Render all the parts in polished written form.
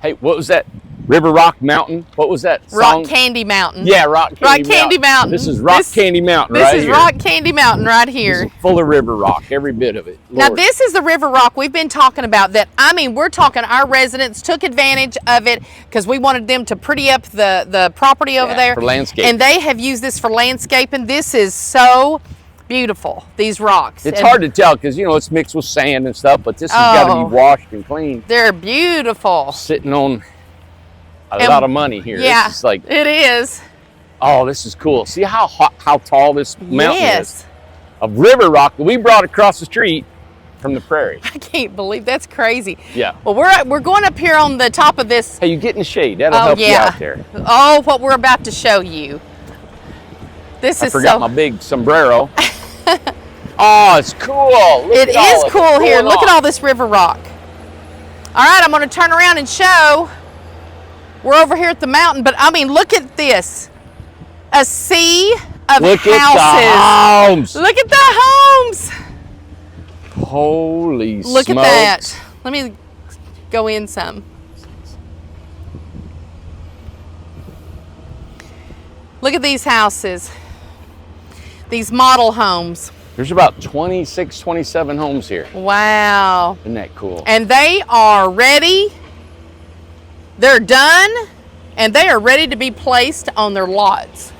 Hey, what was that? River Rock Mountain? What was that song? Rock Candy Mountain. Yeah, Rock Candy Mountain. This is Rock Candy Mountain right here. This is Rock Candy Mountain right here. Full of river rock, every bit of it. Lord. Now, this is the river rock we've been talking about that, I mean, we're talking our residents took advantage of it because we wanted them to pretty up the property over there. For landscaping. And they have used this for landscaping. This is so beautiful, these rocks. It's hard to tell because, you know, it's mixed with sand and stuff, but this has got to be washed and cleaned. They're beautiful. Sitting on a lot of money here. Yeah, it's like, it is. Oh, this is cool. See how tall this mountain is? A river rock that we brought across the street from the prairie. I can't believe that's crazy. Yeah. Well, we're going up here on the top of this. Hey, you get in the shade. That'll help you out there. Oh, what we're about to show you. This is I forgot my big sombrero. Oh, it's cool. It is cool here. Look at all this river rock. All right, I'm going to turn around and show. We're over here at the mountain, but I mean, look at this. A sea of houses. Look at the homes. Look at the homes. Holy smokes. Look at that. Let me go in some. Look at these houses. These model homes. There's about 26, 27 homes here. Wow. Isn't that cool? And they are ready. They're done, and they are ready to be placed on their lots.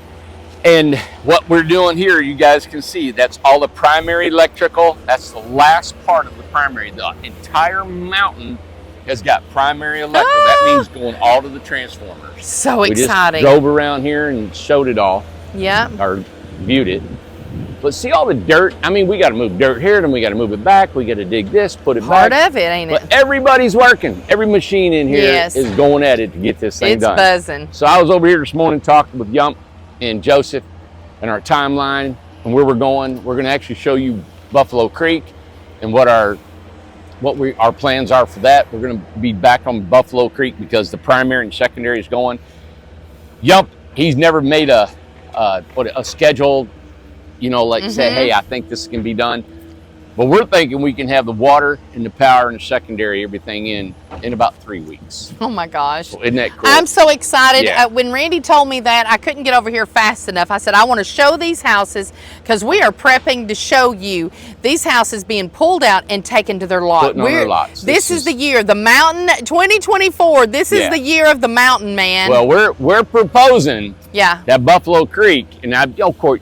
And what we're doing here, you guys can see, that's all the primary electrical. That's the last part of the primary. The entire mountain has got primary electrical. That means going all to the transformers. So exciting. We just drove around here and showed it all. Yeah. Or viewed it. But see all the dirt? I mean, we got to move dirt here, then we got to move it back. We got to dig this, put it back. Part of it, ain't it? But everybody's working. Every machine in here is going at it to get this thing done. It's buzzing. So I was over here this morning talking with Yump and Joseph and our timeline and where we're going. We're going to actually show you Buffalo Creek and what our plans are for that. We're going to be back on Buffalo Creek because the primary and secondary is going. Yump, he's never made a schedule. You know, like say, hey, I think this can be done. But we're thinking we can have the water and the power and the secondary, everything in about 3 weeks. Oh my gosh. So isn't that cool? I'm so excited. Yeah. When Randy told me that, I couldn't get over here fast enough. I said, I want to show these houses because we are prepping to show you these houses being pulled out and taken to their lot. Putting on their lots. This is the year, the mountain 2024. This is the year of the mountain, man. Well, we're proposing that Buffalo Creek, and of course,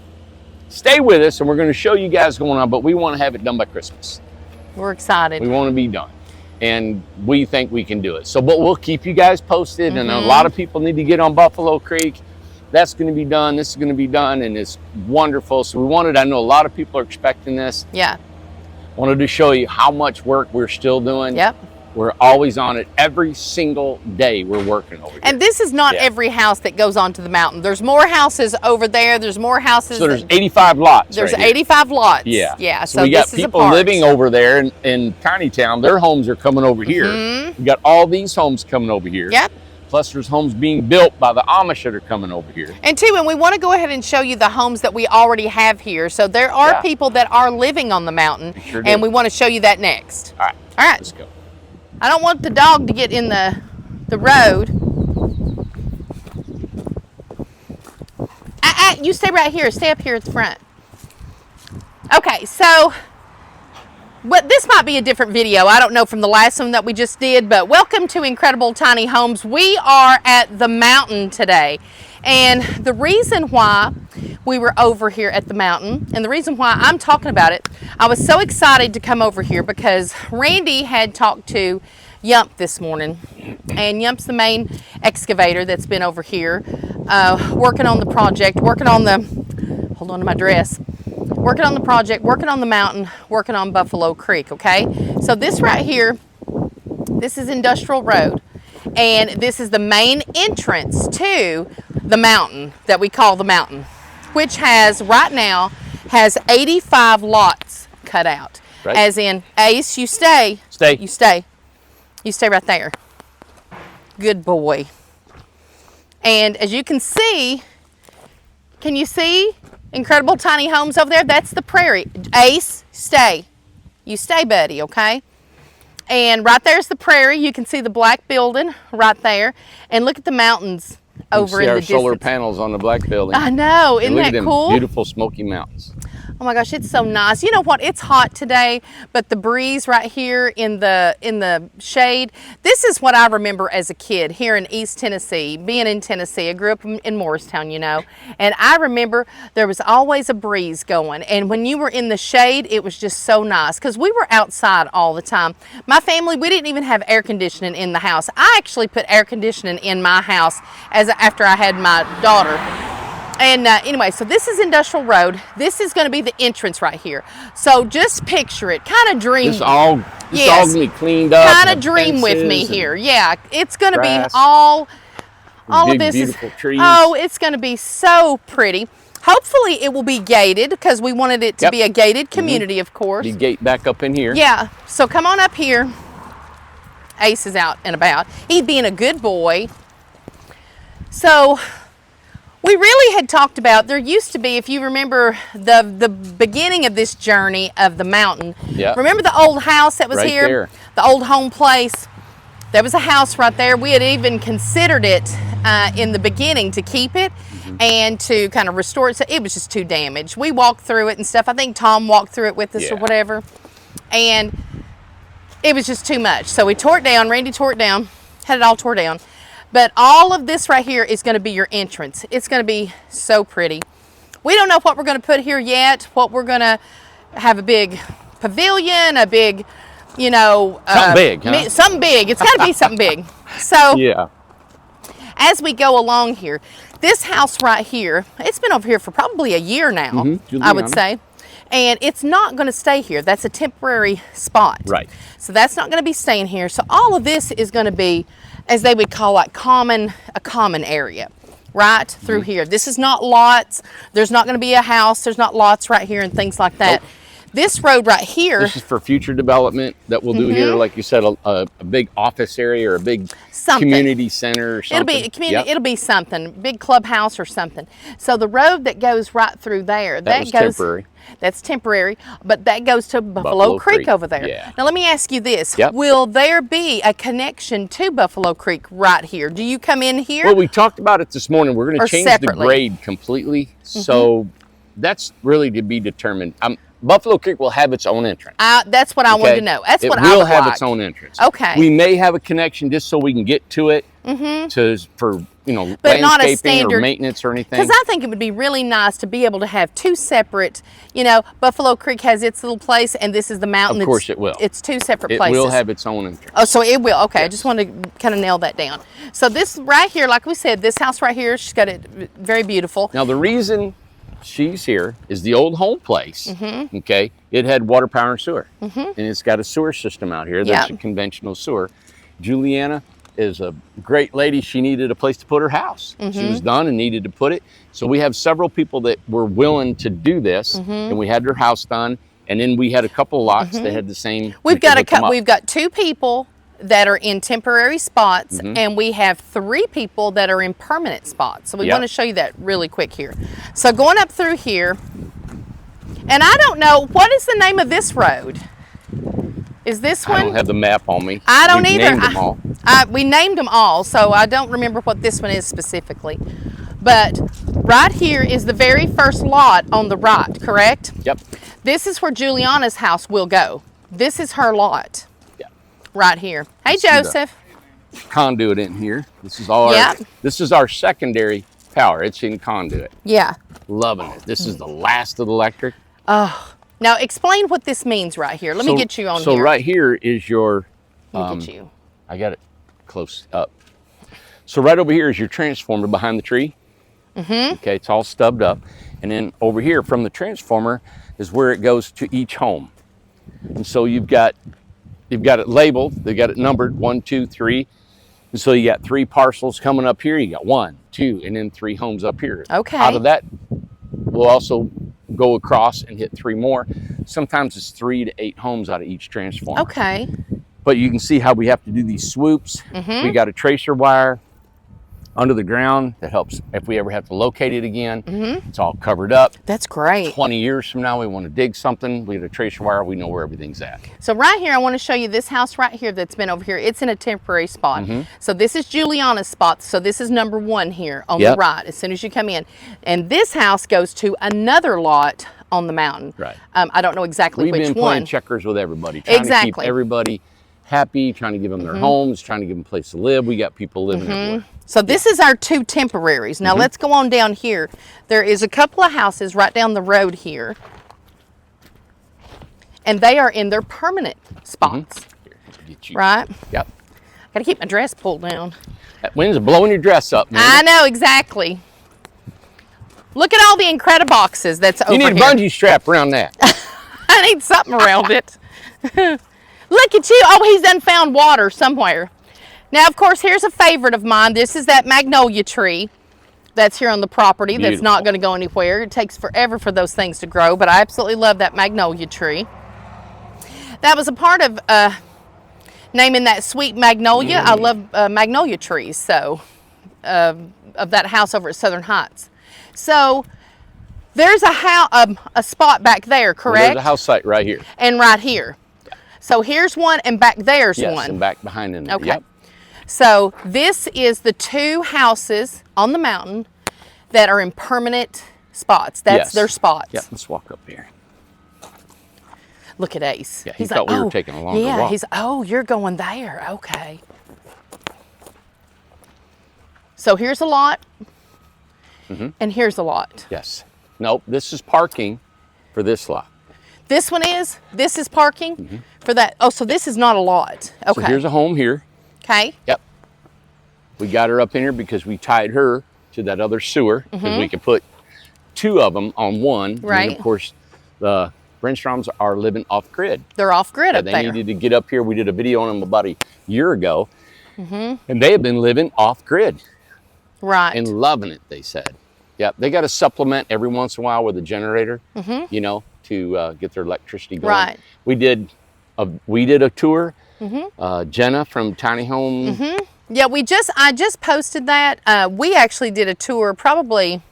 stay with us, and we're going to show you guys going on, but we want to have it done by Christmas. We're excited. We want to be done, and we think we can do it. So, but we'll keep you guys posted, and a lot of people need to get on Buffalo Creek. That's going to be done. This is going to be done, and it's wonderful. So we wanted, I know a lot of people are expecting this. Yeah. Wanted to show you how much work we're still doing. Yep. We're always on it. Every single day we're working over here. And this is not every house that goes onto the mountain. There's more houses over there. There's more houses. So there's 85 lots. There's right 85 lots. Yeah. Yeah. So we got people living over there in Tiny Town. Their homes are coming over here. We got all these homes coming over here. Yep. Plus there's homes being built by the Amish that are coming over here. And too, and we want to go ahead and show you the homes that we already have here. So there are people that are living on the mountain. Sure do. And we want to show you that next. All right. All right. Let's go. I don't want the dog to get in the road. You stay right here. Stay up here at the front. Okay, so this might be a different video. I don't know from the last one that we just did, but welcome to Incredible Tiny Homes. We are at the mountain today. And the reason why we were over here at the mountain, and the reason why I'm talking about it, I was so excited to come over here because Randy had talked to Yump this morning. And Yump's the main excavator that's been over here working on the project, working on the, hold on to my dress, working on the project, working on the mountain, working on Buffalo Creek, okay? So this right here, this is Industrial Road. And this is the main entrance to the mountain that we call the mountain, which has, right now, has 85 lots cut out. Right. As in, Ace, you stay. Stay. You stay. You stay right there. Good boy. And as you can see, can you see Incredible Tiny Homes over there? That's the prairie. Ace, stay. You stay, buddy, okay? And right there's the prairie. You can see the black building right there. And look at the mountains over in the distance. See our solar panels on the black building. I know, isn't Look at that them cool? beautiful Smoky Mountains. Oh my gosh, it's so nice. You know what? It's hot today, but the breeze right here in the shade, this is what I remember as a kid here in East Tennessee, being in Tennessee. I grew up in Morristown, you know, and I remember there was always a breeze going, and when you were in the shade, it was just so nice because we were outside all the time. My family, we didn't even have air conditioning in the house. I actually put air conditioning in my house after I had my daughter. And anyway, so this is Industrial Road. This is going to be the entrance right here. So just picture it, kind of dream. This all going to be cleaned up. Kind of dream with me here. Yeah, it's going to be all big, of this beautiful is. Trees. Oh, it's going to be so pretty. Hopefully, it will be gated because we wanted it to be a gated community, of course. The gate back up in here. Yeah. So come on up here. Ace is out and about. He's being a good boy. So. We really had talked about, there used to be, if you remember the beginning of this journey of the mountain, remember the old house that was right here? There. The old home place? There was a house right there. We had even considered it in the beginning to keep it and to kind of restore it. So it was just too damaged. We walked through it and stuff. I think Tom walked through it with us or whatever. And it was just too much. So we tore it down. Randy tore it down, had it all tore down. But all of this right here is going to be your entrance. It's going to be so pretty. We don't know what we're going to put here yet. What we're going to have a big pavilion, a big, you know. Something big, huh? Something big. It's got to be something big. So yeah. As we go along here, this house right here, it's been over here for probably a year now, I would say. And it's not going to stay here. That's a temporary spot. Right. So that's not going to be staying here. So all of this is going to be, as they would call like a common area right through here. This is not lots. There's not going to be a house. There's not lots right here and things like that. Nope. This road right here. This is for future development that we'll do here. Like you said, a big office area or a big community center or something. It'll be a community. It'll be something, big clubhouse or something. So the road that goes right through there, that goes temporary. That's temporary, but that goes to Buffalo Creek over there. Yeah. Now let me ask you this. Will there be a connection to Buffalo Creek right here? Do you come in here? Well, we talked about it this morning. We're going to change the grade completely. So that's really to be determined. Buffalo Creek will have its own entrance. That's what I wanted to know. That's what I would It will have its own entrance. Okay. We may have a connection just so we can get to it for but not a landscaping standard, or maintenance or anything. Because I think it would be really nice to be able to have two separate, Buffalo Creek has its little place and this is the mountain. Of course it will. It's two separate places. It will have its own entrance. Oh, so it will. Okay, yes. I just wanted to kind of nail that down. So this right here, like we said, this house right here, she's got it very beautiful. Now the reason she's here is the old home place. Okay, it had water, power, and sewer, and it's got a sewer system out here. That's a conventional sewer. Juliana is a great lady. She needed a place to put her house. She was done and needed to put it. So we have several people that were willing to do this, and we had their house done. And then we had a couple of lots that had the same. We've got two people that are in temporary spots, and we have 3 people that are in permanent spots. So we want to show you that really quick here. So going up through here, and I don't know, what is the name of this road? Is this one? I don't have the map on me. I don't either. Named them all. We named them all, so I don't remember what this one is specifically. But right here is the very first lot on the right, correct? Yep. This is where Juliana's house will go. This is her lot. Yep. Right here. Hey, Joseph. Conduit in here. This is all this is our secondary power. It's in conduit. Yeah. Loving it. This is the last of the electric. Oh. Now explain what this means right here. Let me get you on here. So right here is your Let me get you. I got it close up. So right over here is your transformer behind the tree. Okay, it's all stubbed up. And then over here from the transformer is where it goes to each home. And so you've got it labeled, they've got it numbered 1, 2, 3. And so you got 3 parcels coming up here. You got 1, 2, and then 3 homes up here. Okay. Out of that, we'll also go across and hit 3 more. Sometimes it's 3 to 8 homes out of each transformer. Okay. But you can see how we have to do these swoops. We got a tracer wire under the ground that helps if we ever have to locate it again. It's all covered up. That's great. 20 years from now, we want to dig something, we get a tracer wire, we know where everything's at. So right here, I want to show you this house right here that's been over here. It's in a temporary spot. So this is Juliana's spot. So this is number 1 here on the right as soon as you come in. And this house goes to another lot on the mountain. Right. I don't know exactly which one. We've been playing checkers with everybody, trying to keep everybody happy, trying to give them their homes, trying to give them a place to live. We got people living everywhere. So this is our 2 temporaries. Now let's go on down here. There is a couple of houses right down the road here. And they are in their permanent spots. Right? Yep. Gotta keep my dress pulled down. That wind's blowing your dress up, man. I know, exactly. Look at all the Incrediboxes that's over here. You need a bungee strap around that. I need something around it. Look at you. Oh, he's done found water somewhere. Now, of course, here's a favorite of mine. This is that magnolia tree that's here on the property. That's not going to go anywhere. It takes forever for those things to grow, but I absolutely love that magnolia tree. That was a part of naming that sweet magnolia. I love magnolia trees, so of that house over at Southern Heights. So there's a spot back there, correct? Well, there's a house site right here. And right here. So here's one, and back there's one. Yes, and back behind in there. Okay. Yep. So this is the 2 houses on the mountain that are in permanent spots. That's their spots. Yep, let's walk up here. Look at Ace. Yeah, he thought we were taking a longer walk. Yeah, you're going there. Okay. So here's a lot, and here's a lot. Yes. Nope, this is parking for this lot. This is parking for that. Oh, so this is not a lot. Okay. So here's a home here. Okay. Yep. We got her up in here because we tied her to that other sewer because we could put 2 of them on one. Right. And of course, the Brindstroms are living off grid. They're off grid up there. They needed to get up here. We did a video on them about a year ago, and they have been living off grid. Right. And loving it, they said. Yep. They got to supplement every once in a while with a generator, you know, to get their electricity going. Right. We did a tour. Jenna from Tiny Home. Yeah, I just posted that. We actually did a tour probably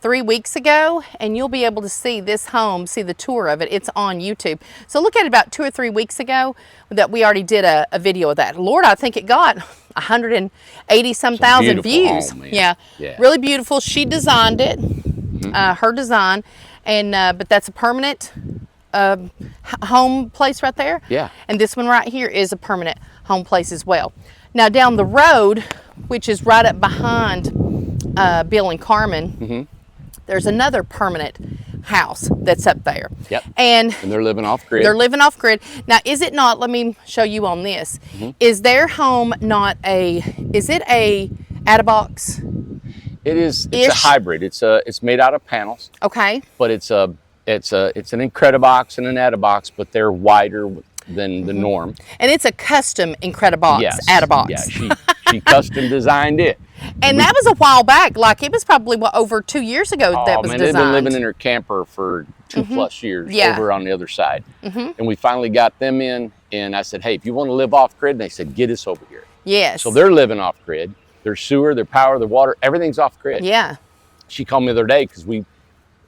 3 weeks ago, and you'll be able to see this home, see the tour of it. It's on YouTube. So look at it about 2 or 3 weeks ago that we already did a video of that. Lord, I think it got 180-some thousand views. Home, yeah, really beautiful. She designed it, her design, and but that's a permanent home place right there. Yeah. And this one right here is a permanent home place as well. Now down the road, which is right up behind Bill and Carmen, there's another permanent house that's up there. Yep. And they're living off grid. They're living off grid. Now, is it not, let me show you on this, is their home not is it a Attabox? It is, it's a hybrid. It's made out of panels. Okay. But it's an Incredibox and an Attabox, but they're wider than the norm. And it's a custom Incredibox Attabox. Yeah, she custom designed it. And that was a while back. Like, it was probably over 2 years ago that was designed. They've been living in her camper for 2+ years over on the other side. And we finally got them in, and I said, hey, if you want to live off grid, and they said, get us over here. Yes. So they're living off grid. Their sewer, their power, their water, everything's off grid. Yeah. She called me the other day because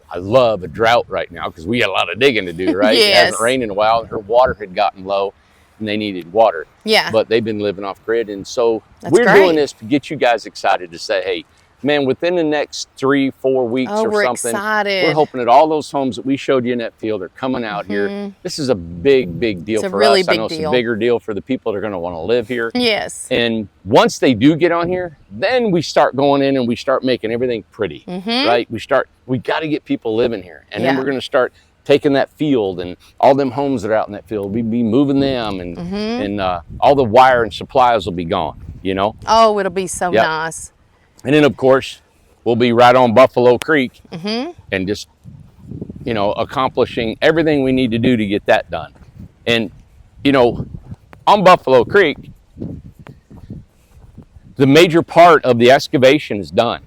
I love a drought right now because we got a lot of digging to do, right? Yes. It hasn't rained in a while, and her water had gotten low, and they needed water. Yeah. But they've been living off grid, and so That's we're great. doing this to get you guys excited to say, hey, man, within the next 3-4 weeks or we're something, excited. we're hoping that all those homes that we showed you in that field are coming out here. This is a big deal It's for a really us. I know big it's deal. a bigger deal for the people that are going to want to live here. Yes. And once they do get on here, then we start going in and we start making everything pretty, right? We got to get people living here. And then we're going to start taking that field and all them homes that are out in that field, we'd be moving them and all the wire and supplies will be gone, you know? Oh, it'll be so nice. And then, of course, we'll be right on Buffalo Creek and just, you know, accomplishing everything we need to do to get that done. And, you know, on Buffalo Creek, the major part of the excavation is done.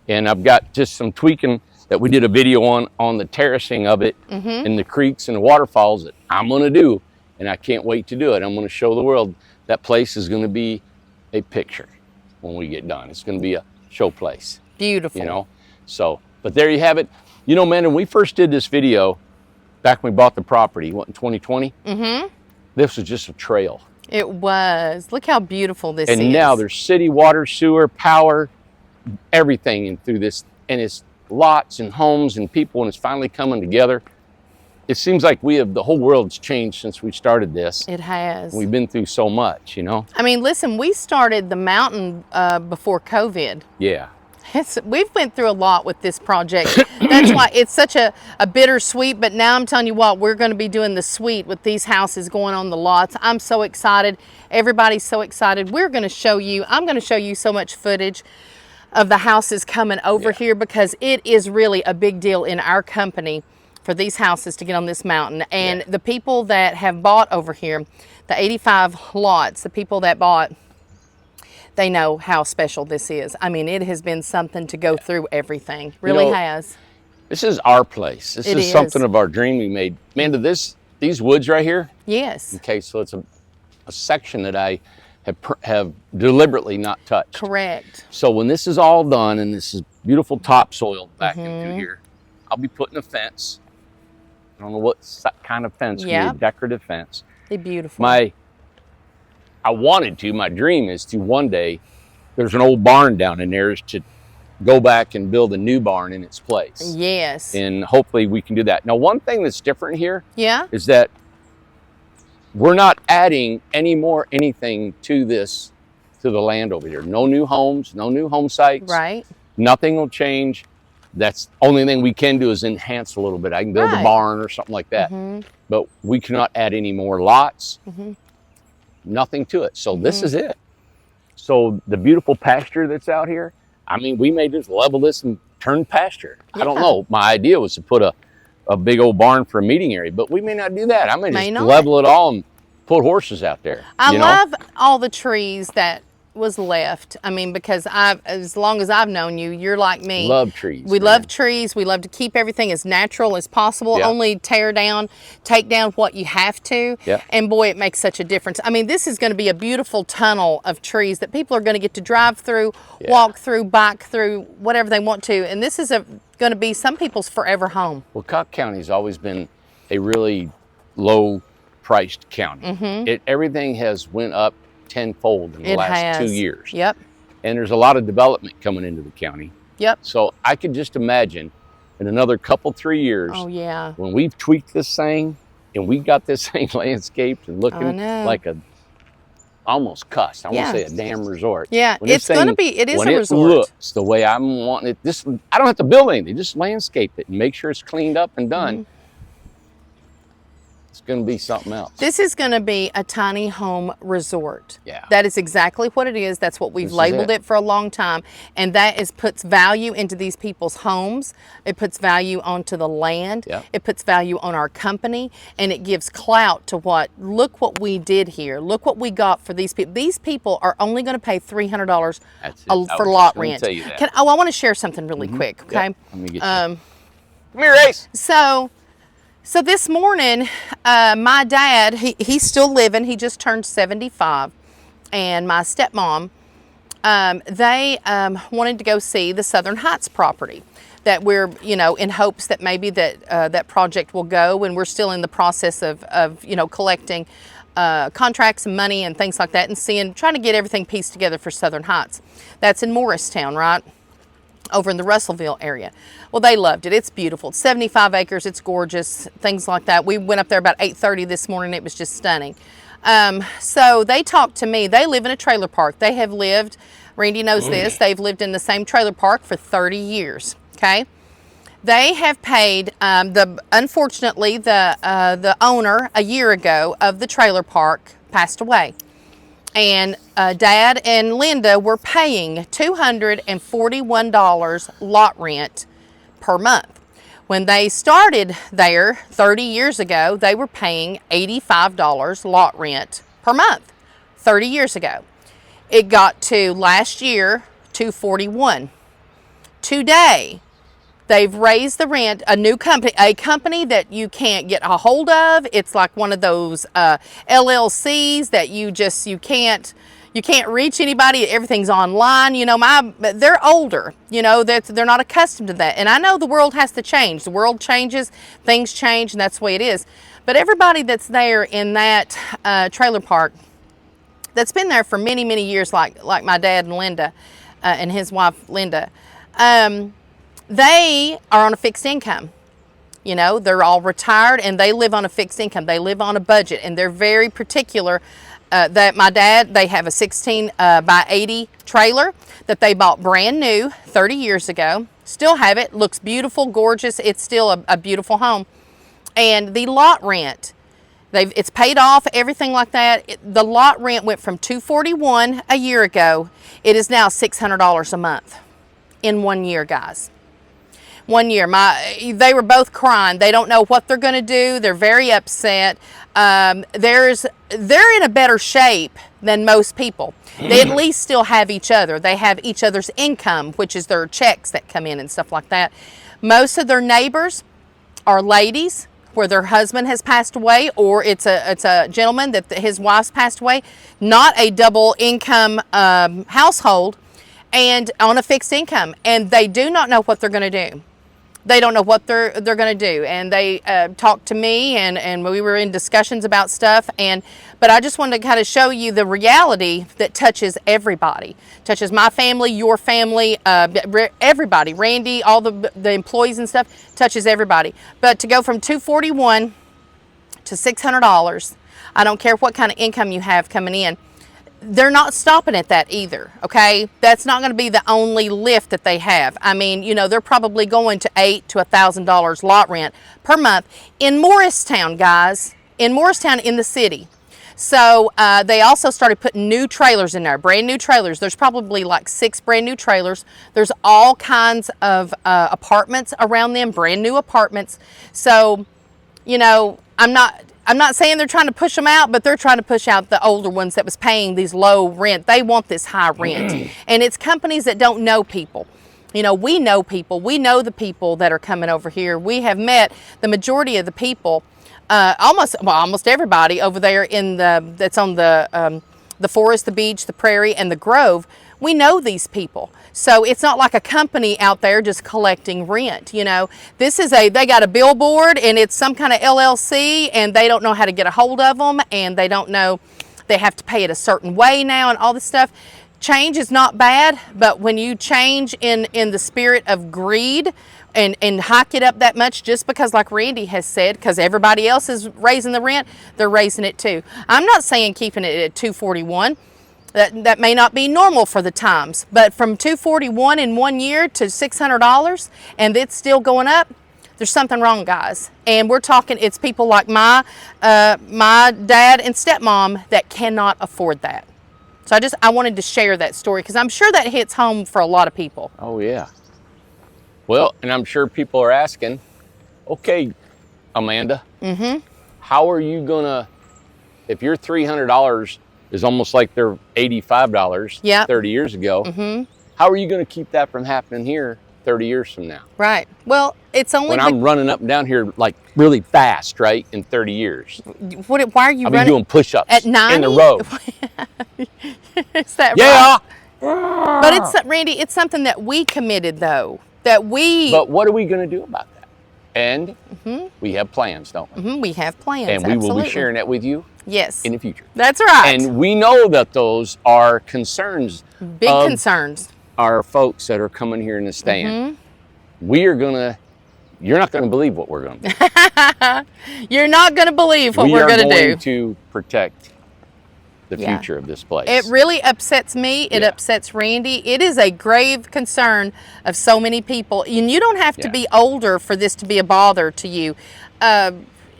And I've got just some tweaking that we did a video on the terracing of it and the creeks and the waterfalls that I'm going to do. And I can't wait to do it. I'm going to show the world that place is going to be a picture. when we get done. It's going to be a show place, Beautiful. you know. So, but there you have it. You know, man, when we first did this video, back when we bought the property, what, in 2020? Mm-hmm. This was just a trail. It was. Look how beautiful this is. And now there's city water, sewer, power, everything in through this, and it's lots and homes and people, and it's finally coming together. It seems like the whole world's changed since we started this. It has. We've been through so much, you know? I mean, listen, we started the mountain before COVID. Yeah. We've went through a lot with this project. That's why it's such a bittersweet, but now I'm telling you what, we're going to be doing the sweet with these houses going on the lots. I'm so excited. Everybody's so excited. I'm going to show you so much footage of the houses coming over here, because it is really a big deal in our company for these houses to get on this mountain. And the people that have bought over here, the 85 lots, the people that bought, they know how special this is. I mean, it has been something to go through everything. Really has. This is our place. This is something of our dream we made. Amanda, these woods right here? Yes. Okay, so it's a section that I have deliberately not touched. Correct. So when this is all done and this is beautiful topsoil back into here, I'll be putting a fence. I don't know what kind of fence, maybe a decorative fence. They're beautiful. My dream is to one day, there's an old barn down in there, is to go back and build a new barn in its place. Yes. And hopefully we can do that. Now, one thing that's different here is that we're not adding anything to the land over here. No new homes, no new home sites. Right. Nothing will change. That's the only thing we can do is enhance a little bit. I can build a barn or something like that. But we cannot add any more lots. Nothing to it. So this is it. So the beautiful pasture that's out here, I mean, we may just level this and turn pasture. I don't know. My idea was to put a big old barn for a meeting area, but we may not do that. I may just level it all and put horses out there. I love all the trees that was left. I mean, because as long as I've known you, you're like me. Love trees. We love trees. We love to keep everything as natural as possible. Only take down what you have to. And boy, it makes such a difference. I mean, this is going to be a beautiful tunnel of trees that people are going to get to drive through, walk through, bike through, whatever they want to. And this is going to be some people's forever home. Well, Cobb County's always been a really low-priced county. Everything has went up tenfold in the last 2 years. Yep. And there's a lot of development coming into the county. Yep. So I could just imagine in another 3 years, when we've tweaked this thing and we got this thing landscaped and looking like almost cussed. I want to say a damn resort. Yeah, it is a resort. When it looks the way I'm wanting it, I don't have to build anything, just landscape it and make sure it's cleaned up and done. It's going to be something else. This is going to be a tiny home resort. Yeah. That is exactly what it is. That's what we've labeled it for a long time. And that puts value into these people's homes. It puts value onto the land. It puts value on our company. And it gives clout to look what we did here. Look what we got for these people. These people are only going to pay $300 for lot rent. I want to share something really quick, okay? Let me get Come here, Ace. So this morning, my dad, he's still living. He just turned 75. And my stepmom, they wanted to go see the Southern Heights property that we're, in hopes that maybe that project will go. And we're still in the process of collecting contracts and money and things like that and trying to get everything pieced together for Southern Heights. That's in Morristown, right? Over in the Russellville area. Well, they loved it. It's beautiful. It's 75 acres. It's gorgeous. Things like that. We went up there about 8:30 this morning. It was just stunning. So they talked to me. They live in a trailer park. They have lived, Randy knows this, they've lived in the same trailer park for 30 years. Okay. They have paid, unfortunately, the owner a year ago of the trailer park passed away. And Dad and Linda were paying $241 lot rent per month. When they started there 30 years ago, they were paying $85 lot rent per month, 30 years ago. It got to last year, $241. Today, they've raised the rent, a company that you can't get a hold of. It's like one of those LLCs that you You can't reach anybody. Everything's online. You know, they're older. You know, they're not accustomed to that. And I know the world has to change. The world changes, things change, and that's the way it is. But everybody that's there in that trailer park, that's been there for many, many years, like my dad and Linda, and his wife Linda, they are on a fixed income. You know, they're all retired and they live on a fixed income. They live on a budget, and they're very particular. That my dad, they have a 16 by 80 trailer that they bought brand new 30 years ago. Still have it. Looks beautiful, gorgeous. It's still a beautiful home. And the lot rent, it's paid off, everything like that. The lot rent went from $241 a year ago. It is now $600 a month in 1 year, guys. 1 year. They were both crying. They don't know what they're going to do. They're very upset. They're in a better shape than most people. They at least still have each other. They have each other's income, which is their checks that come in and stuff like that. Most of their neighbors are ladies where their husband has passed away, or it's a gentleman that his wife's passed away. Not a double income household, and on a fixed income, and they do not know what they're going to do. They don't know what they're going to do, and they talked to me, and we were in discussions about stuff. But I just wanted to kind of show you the reality that touches everybody, touches my family, your family, everybody. Randy, all the employees and stuff, touches everybody. But to go from $241 to $600, I don't care what kind of income you have coming in. They're not stopping at that either, okay? That's not going to be the only lift that they have. I mean, you know, they're probably going to $800 to $1,000 lot rent per month in Morristown, guys. In Morristown, in the city. So they also started putting new trailers in there, brand new trailers. There's probably like 6 brand new trailers. There's all kinds of apartments around them, brand new apartments. So, you know, I'm not saying they're trying to push them out, but they're trying to push out the older ones that was paying these low rent. They want this high rent. And it's companies that don't know people. You know, we know people. We know the people that are coming over here. We have met the majority of the people, almost everybody over there that's on the forest, the beach, the prairie, and the grove. We know these people. So it's not like a company out there just collecting rent, you know. They got a billboard, and it's some kind of LLC, and they don't know how to get a hold of them, and they don't know, they have to pay it a certain way now and all this stuff. Change is not bad, but when you change in the spirit of greed and hike it up that much, just because, like Randy has said, because everybody else is raising the rent, they're raising it too. I'm not saying keeping it at $241. That may not be normal for the times, but from $241 in 1 year to $600, and it's still going up, there's something wrong, guys. And we're talking, it's people like my dad and stepmom that cannot afford that. So I wanted to share that story, because I'm sure that hits home for a lot of people. Oh, yeah. Well, and I'm sure people are asking, okay, Amanda, how are you gonna, if your $300 is almost like they're $85 30 years ago, how are you going to keep that from happening here 30 years from now? Right. Well, it's only when I'm running up and down here like really fast, right, in 30 years. Why are you I'll running? be doing push-ups at 90? in the road. Is that right? But it's, Randy, it's something that we committed, though. But what are we going to do about that? And we have plans, don't we? We have plans, and we will be sharing that with you. Yes. In the future. That's right. And we know that those are concerns. Big concerns. Our folks that are coming here in the stand. You're not going to believe what we're going to do. You're not going to believe what we're going to do. We are going to protect the future of this place. It really upsets me. It upsets Randy. It is a grave concern of so many people. And you don't have to be older for this to be a bother to you.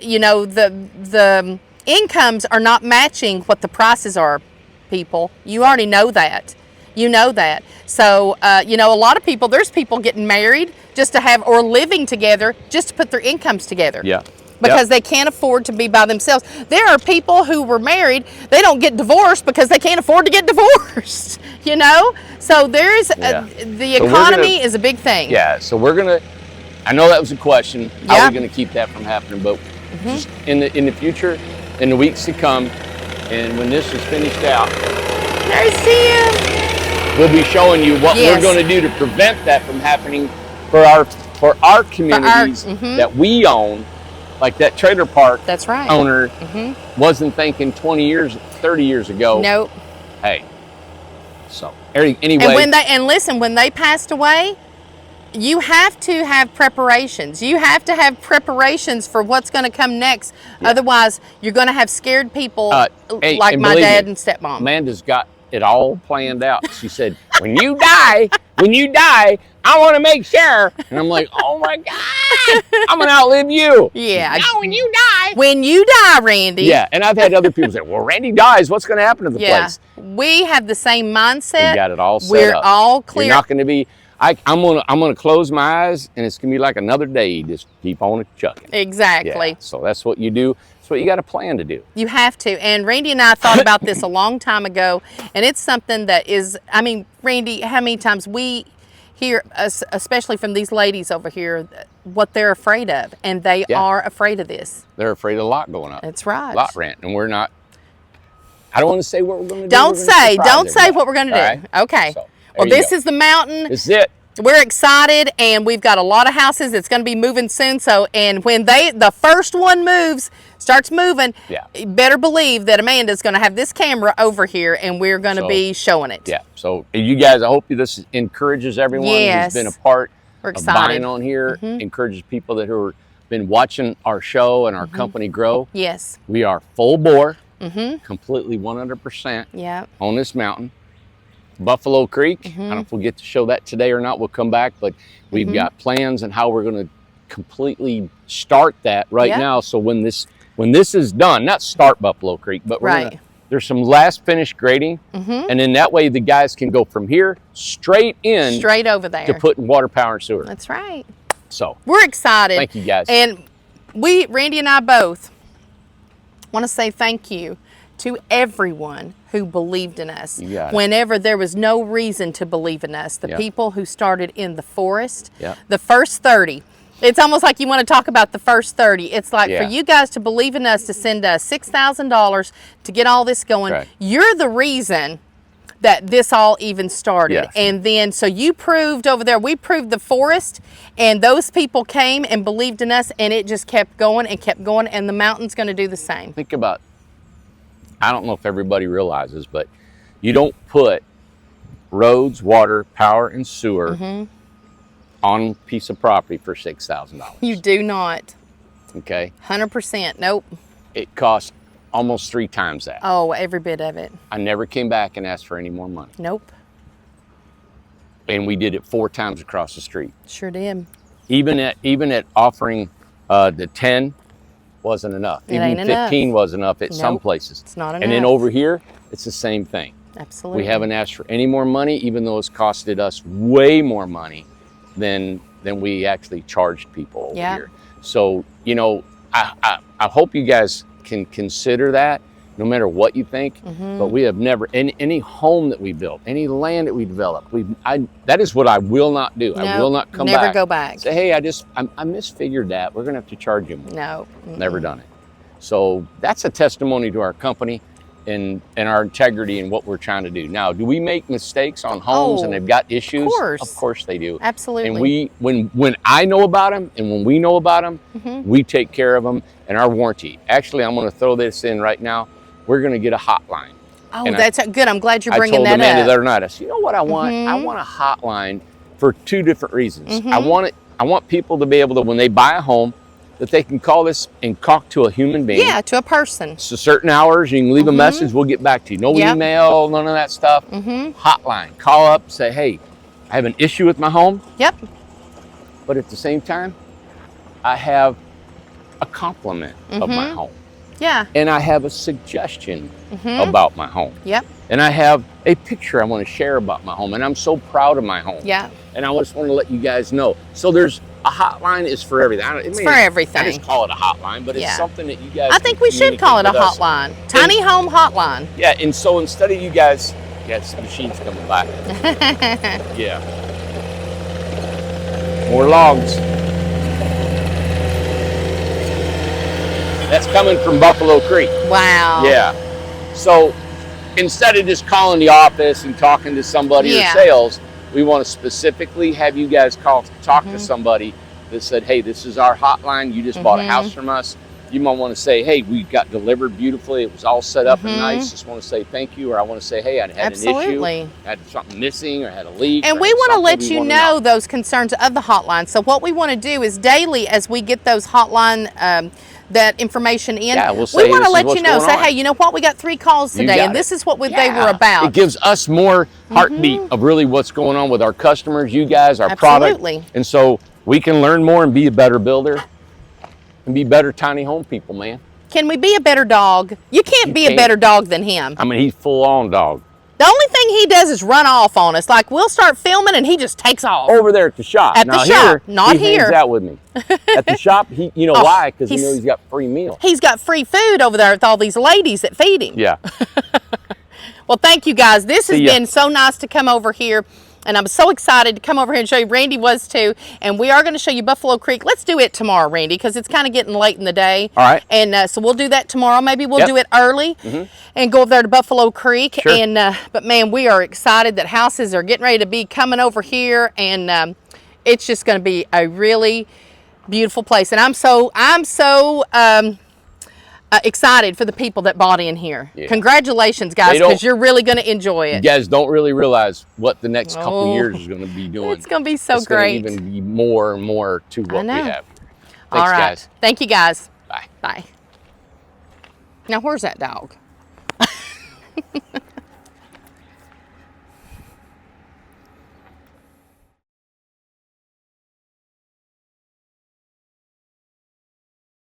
You know, the incomes are not matching what the prices are, people. You already know that. You know that. So, you know, a lot of people, there's people getting married just to have, or living together just to put their incomes together. Yeah. Because they can't afford to be by themselves. There are people who were married, they don't get divorced because they can't afford to get divorced, you know? So there's, the economy is a big thing. Yeah, so we're going to, I know that was a question, how are we going to keep that from happening? But just in the future, in the weeks to come, and when this is finished out, There's Tim. We'll be showing you what Yes. we're going to do to prevent that from happening for our communities that we own. Like that trailer park That's right. owner wasn't thinking 20 years, 30 years ago. Nope. Hey, so anyway. And listen, when they passed away, you have to have preparations. You have to have preparations for what's going to come next. Yeah. Otherwise, you're going to have scared people Hey, like and my believe dad me, and stepmom. Amanda's got it all planned out. She said, when you die, I want to make sure. And I'm like, oh my God, I'm going to outlive you. Yeah. No, when you die. When you die, Randy. Yeah, and I've had other people say, well, Randy dies. What's going to happen to the Yeah. place? We have the same mindset. We got it all set We're up. all clear. You're not going to be, I'm gonna close my eyes and it's going to be like another day. Just keep on chucking. Exactly. Yeah, so that's what you do. That's what you got to plan to do. You have to. And Randy and I thought about this a long time ago, and it's something that is, I mean, Randy, how many times we hear, especially from these ladies over here, what they're afraid of, and they Yeah. are afraid of this. They're afraid of a lot going up. That's right. Lot rent, and we're not. I don't want to say what we're going to do. Don't We're gonna say surprise what we're going to do. everybody. All right? Okay. So, Well, there you this go. is the mountain. This is it. We're excited, and we've got a lot of houses. It's going to be moving soon. So, and when the first one starts moving, Yeah. you better believe that Amanda's going to have this camera over here, and we're going to So, be showing it. Yeah. So you guys, I hope this encourages everyone Yes. who's been a part We're of excited. buying on here. Encourages people that who have been watching our show and our company grow. Yes. We are full bore, completely 100% Yeah. on this mountain. Buffalo Creek. I don't know if we'll get to show that today or not. We'll come back, but we've got plans and how we're going to completely start that right Yeah. now. So when this is done, not start Buffalo Creek, but we're Right. gonna, there's some last finished grading, and then that way the guys can go from here straight in Straight over there. to putting water, power, and sewer. That's right. So We're excited. thank you guys. And Randy and I both want to say thank you to everyone who believed in us. You got it. Whenever there was no reason to believe in us. The Yeah. people who started in the forest, Yeah. the first 30. It's almost like you want to talk about the first 30. It's like Yeah. for you guys to believe in us, to send us $6,000 to get all this going. Right. You're the reason that this all even started. Yes. And then, so you proved over there, we proved the forest, and those people came and believed in us, and it just kept going, and the mountain's going to do the same. Think about, I don't know if everybody realizes, but you don't put roads, water, power, and sewer on a piece of property for $6,000. You do not. Okay? 100%. Nope. It costs almost 3 times that. Oh, every bit of it. I never came back and asked for any more money. Nope. And we did it 4 times across the street. Sure did. Even at offering the 10 wasn't enough. It Even ain't enough. 15 wasn't enough at some Nope. places. It's not And then enough. over here, it's the same thing. Absolutely. We haven't asked for any more money, even though it's costed us way more money than we actually charged people over Yeah. here. So, you know, I hope you guys can consider that, no matter what you think. Mm-hmm. But we have never, any home that we built, any land that we developed, that is what I will not do. I No, will not come never back. go back. Say, hey, I misfigured that. We're gonna have to charge you more. No. Never done it. So that's a testimony to our company and our integrity and what we're trying to do. Now, do we make mistakes on homes and Oh, they've got issues? course. Of course they do. Absolutely. And when I know about them and when we know about them, Mm-hmm. we take care of them and our warranty. Actually, I'm going to throw this in right now. We're going to get a hotline. Oh, and that's good. I'm glad you're I bringing told that Amanda up. the other night, I said, you know what I want? Mm-hmm. I want a hotline for 2 different reasons. I want people to be able to, when they buy a home, that they can call this and talk to a human being. Yeah, to a person. It's a certain hours. You can leave a message. We'll get back to you. No Yep. email, none of that stuff. Hotline. Call up, say, hey, I have an issue with my home, Yep. but at the same time, I have a compliment of my home. Yeah. And I have a suggestion about my home. Yep. And I have a picture I want to share about my home. And I'm so proud of my home. Yeah. And I just want to let you guys know. So there's a hotline is for everything. It's for everything. I just call it a hotline, but it's Yeah. something that you guys I think we should call it a communicate with us. hotline. Tiny home hotline. Yeah, and so instead of you guys, some machines coming by. Yeah. More logs. That's coming from Buffalo Creek. Wow. Yeah. So instead of just calling the office and talking to somebody Yeah. or sales, we want to specifically have you guys talk to somebody that said, hey, this is our hotline. You just bought a house from us. You might want to say, hey, we got delivered beautifully. It was all set up and nice. Just want to say thank you. Or I want to say, hey, I had Absolutely. an issue, had something missing, or had a leak. And or we had want to something let we you wanna know those concerns of the hotline. So what we want to do is daily, as we get those hotline that information in, Yeah, we'll we say, want this to is let you what's know. going Say, on. hey, you know what? We got 3 calls You today, got and this it. is what they Yeah. were about. It gives us more heartbeat of really what's going on with our customers, you guys, our Absolutely. product. And so we can learn more and be a better builder and be better tiny home people, man. Can we be a better dog? You can't be a can't. better dog than him. I mean, he's full on dog. The only thing he does is run off on us. Like, we'll start filming and he just takes off. Over there at the shop. At the now shop, here, not he here. hangs out with me. At the shop, he, you know Oh, why? Because he he's- knows he's got free meal. He's got free food over there with all these ladies that feed him. Yeah. Well, thank you guys. This has See ya. been so nice to come over here. And I'm so excited to come over here and show you. Randy was too. And we are going to show you Buffalo Creek. Let's do it tomorrow, Randy, because it's kind of getting late in the day. All right. And so we'll do that tomorrow. Maybe we'll Yep. do it early and go over there to Buffalo Creek. Sure. And but man, we are excited that houses are getting ready to be coming over here. And it's just going to be a really beautiful place. And I'm so excited for the people that bought in here. Yeah. Congratulations, guys, They don't- because you're really going to enjoy You it. guys don't really realize what the next couple Oh. years is going to be doing. It's going to be so It's gonna great. even be more and more to what we know. have. Thanks, All right. guys. Thank you, guys. Bye. Bye. Now, where's that dog?